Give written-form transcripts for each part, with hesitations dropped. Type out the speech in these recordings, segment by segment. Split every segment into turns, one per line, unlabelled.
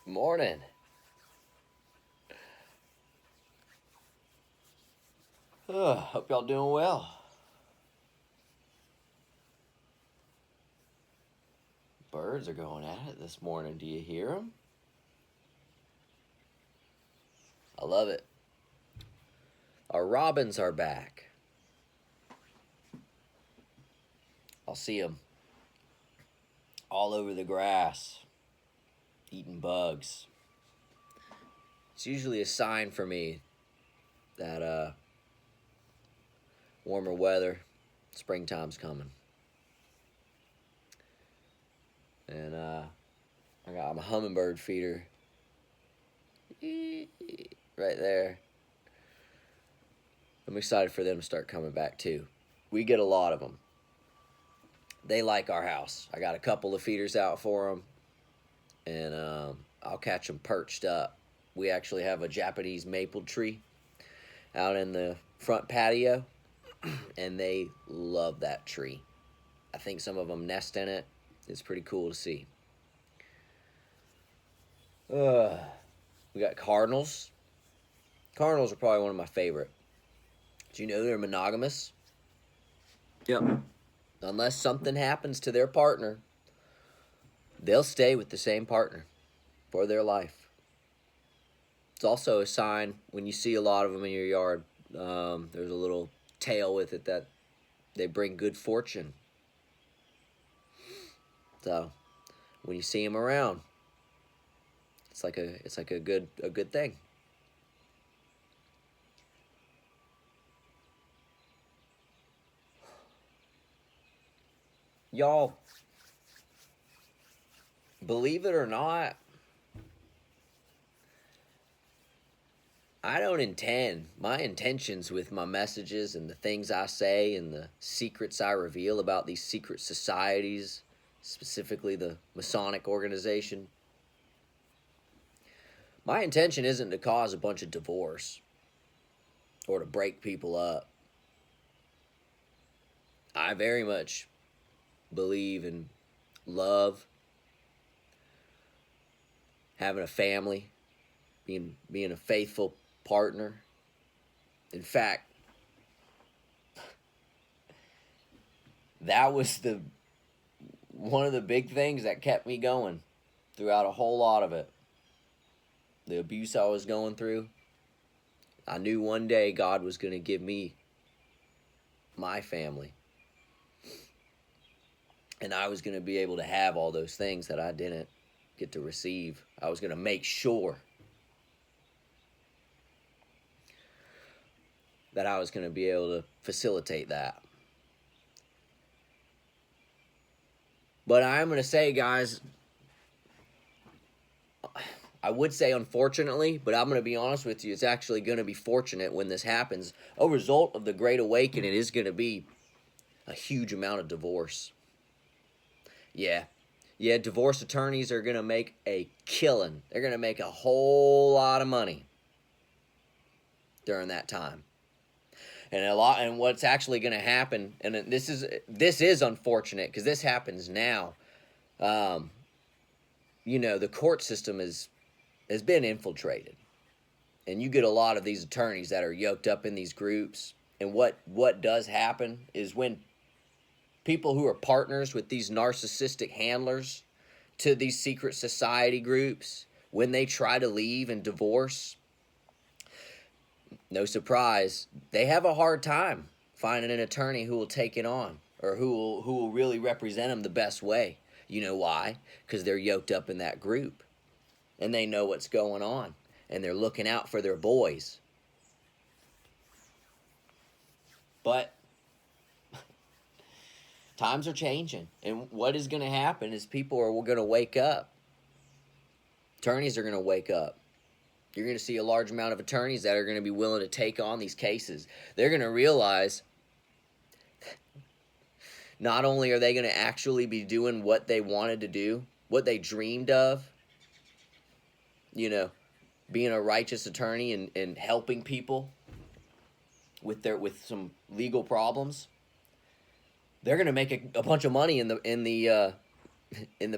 Morning. Hope y'all doing well. Birds are going at it this morning. Do you hear them? I love it. Our robins are back. I'll see them all over the grass, eating bugs. It's usually a sign for me that warmer weather, springtime's coming. And I got my hummingbird feeder right there. I'm excited for them to start coming back too. We get a lot of them. They like our house. I got a couple of feeders out for them, and I'll catch them perched up. We actually have a Japanese maple tree out in the front patio, and they love that tree. I think some of them nest in it. It's pretty cool to see. We got cardinals. Cardinals are probably one of my favorite. Do you know they're monogamous? Yep. Unless something happens to their partner, they'll stay with the same partner for their life. It's also a sign when you see a lot of them in your yard. There's a little tail with it that they bring good fortune. So when you see them around, it's like a good thing. Y'all, believe it or not, I don't intend, my intentions with my messages and the things I say and the secrets I reveal about these secret societies, specifically the Masonic organization, my intention isn't to cause a bunch of divorce or to break people up. I very much believe in love, having a family, being a faithful partner. In fact, that was one of the big things that kept me going throughout a whole lot of it. The abuse I was going through, I knew one day God was going to give me my family. And I was going to be able to have all those things that I didn't get to receive. I was going to make sure that I was going to be able to facilitate that. But I'm going to say, guys, I would say unfortunately, but I'm going to be honest with you, it's actually going to be fortunate when this happens. A result of the Great Awakening is going to be a huge amount of divorce. Yeah, divorce attorneys are going to make a killing. They're going to make a whole lot of money during that time. And what's actually going to happen, and this is unfortunate because this happens now. The court system has been infiltrated, and you get a lot of these attorneys that are yoked up in these groups. And what does happen is when people who are partners with these narcissistic handlers to these secret society groups, when they try to leave and divorce, no surprise, they have a hard time finding an attorney who will take it on or who will really represent them the best way. You know why? Because they're yoked up in that group and they know what's going on and they're looking out for their boys. But times are changing, and what is going to happen is people are going to wake up. Attorneys are going to wake up. You're going to see a large amount of attorneys that are going to be willing to take on these cases. They're going to realize not only are they going to actually be doing what they wanted to do, what they dreamed of, being a righteous attorney and helping people with some legal problems. They're going to make a bunch of money in the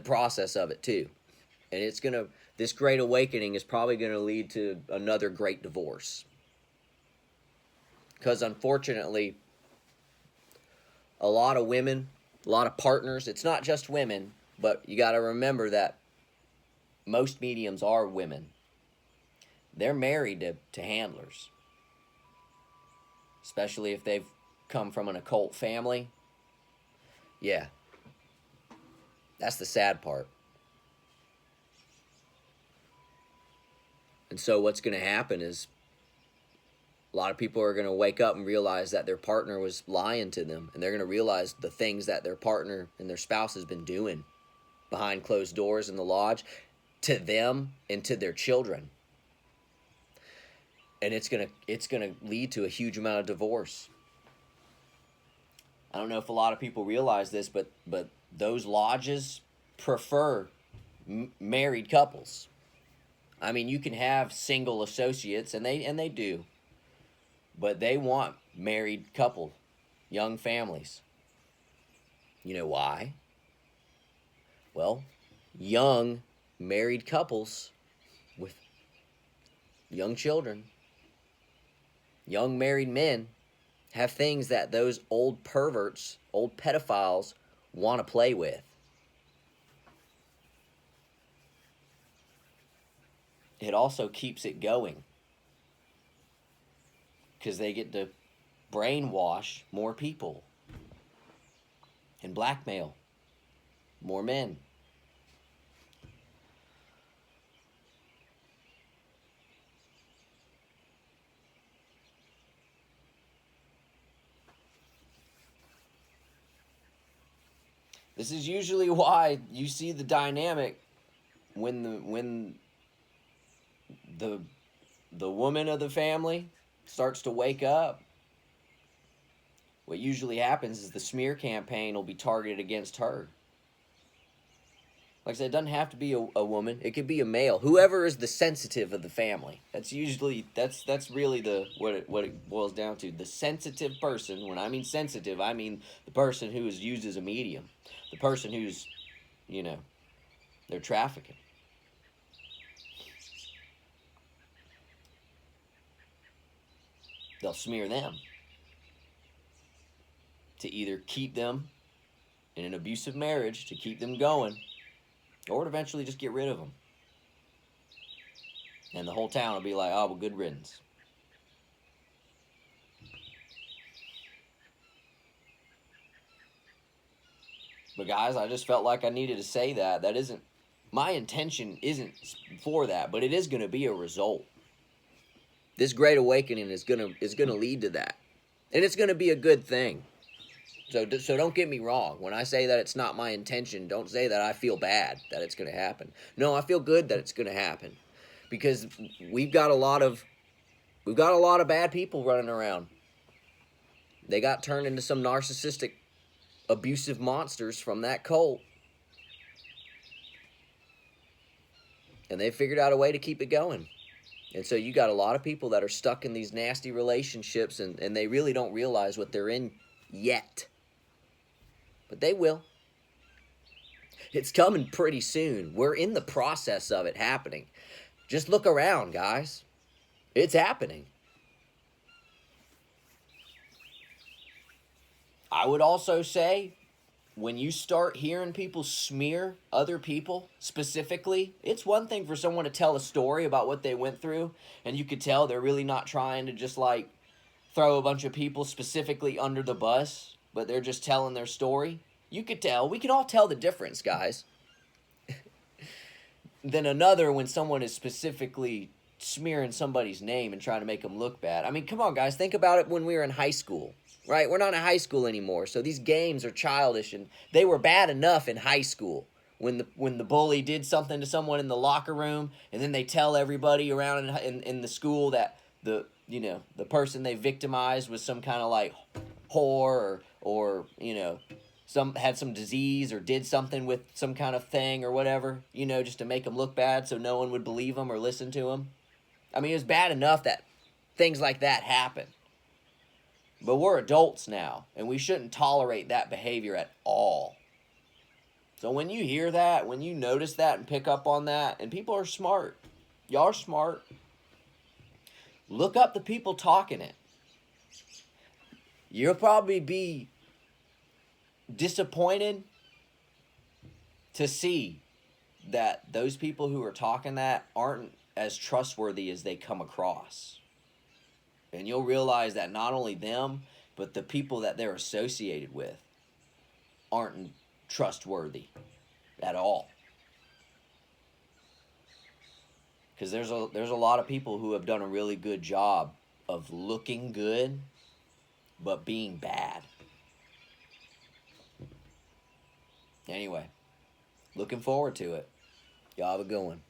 process of it too. And this great awakening is probably going to lead to another great divorce. Because unfortunately, a lot of women, a lot of partners, it's not just women, but you got to remember that most mediums are women. They're married to handlers. Especially if they've come from an occult family. Yeah. That's the sad part. And so what's going to happen is a lot of people are going to wake up and realize that their partner was lying to them. And they're going to realize the things that their partner and their spouse has been doing behind closed doors in the lodge to them and to their children. And it's going to lead to a huge amount of divorce. I don't know if a lot of people realize this, but those lodges prefer married couples. I mean, you can have single associates, and they do, but they want married couple, young families. You know why? Well, young married couples with young children, young married men, have things that those old perverts, old pedophiles want to play with. It also keeps it going because they get to brainwash more people and blackmail more men. This is usually why you see the dynamic when the woman of the family starts to wake up. What usually happens is the smear campaign will be targeted against her. Like I said, it doesn't have to be a woman. It could be a male. Whoever is the sensitive of the family. That's usually that's really what it boils down to. The sensitive person. When I mean sensitive, I mean the person who is used as a medium. The person who's, they're trafficking. They'll smear them to either keep them in an abusive marriage, to keep them going, or to eventually just get rid of them. And the whole town will be like, oh, well, good riddance. But guys, I just felt like I needed to say that. My intention isn't for that, but it is going to be a result. This great awakening is going to lead to that. And it's going to be a good thing. So don't get me wrong. When I say that it's not my intention, don't say that I feel bad that it's going to happen. No, I feel good that it's going to happen. Because we've got a lot of bad people running around. They got turned into some narcissistic, abusive monsters from that cult. And they figured out a way to keep it going. And so you got a lot of people that are stuck in these nasty relationships and they really don't realize what they're in yet. But they will. It's coming pretty soon. We're in the process of it happening. Just look around, guys. It's happening. I would also say, when you start hearing people smear other people specifically, it's one thing for someone to tell a story about what they went through, and you could tell they're really not trying to just throw a bunch of people specifically under the bus, but they're just telling their story. You could tell. We can all tell the difference, guys. Then another when someone is specifically smearing somebody's name and trying to make them look bad. I mean, come on, guys. Think about it when we were in high school. Right? We're not in high school anymore, so these games are childish, and they were bad enough in high school when the bully did something to someone in the locker room, and then they tell everybody around in the school that the person they victimized was some kind of whore or had some disease or did something with some kind of thing or whatever, just to make them look bad so no one would believe them or listen to them. I mean, it was bad enough that things like that happen. But we're adults now, and we shouldn't tolerate that behavior at all. So when you hear that, when you notice that and pick up on that, and people are smart, y'all are smart, look up the people talking it. You'll probably be disappointed to see that those people who are talking that aren't as trustworthy as they come across. And you'll realize that not only them, but the people that they're associated with aren't trustworthy at all. Because there's a lot of people who have done a really good job of looking good, but being bad. Anyway, looking forward to it. Y'all have a good one.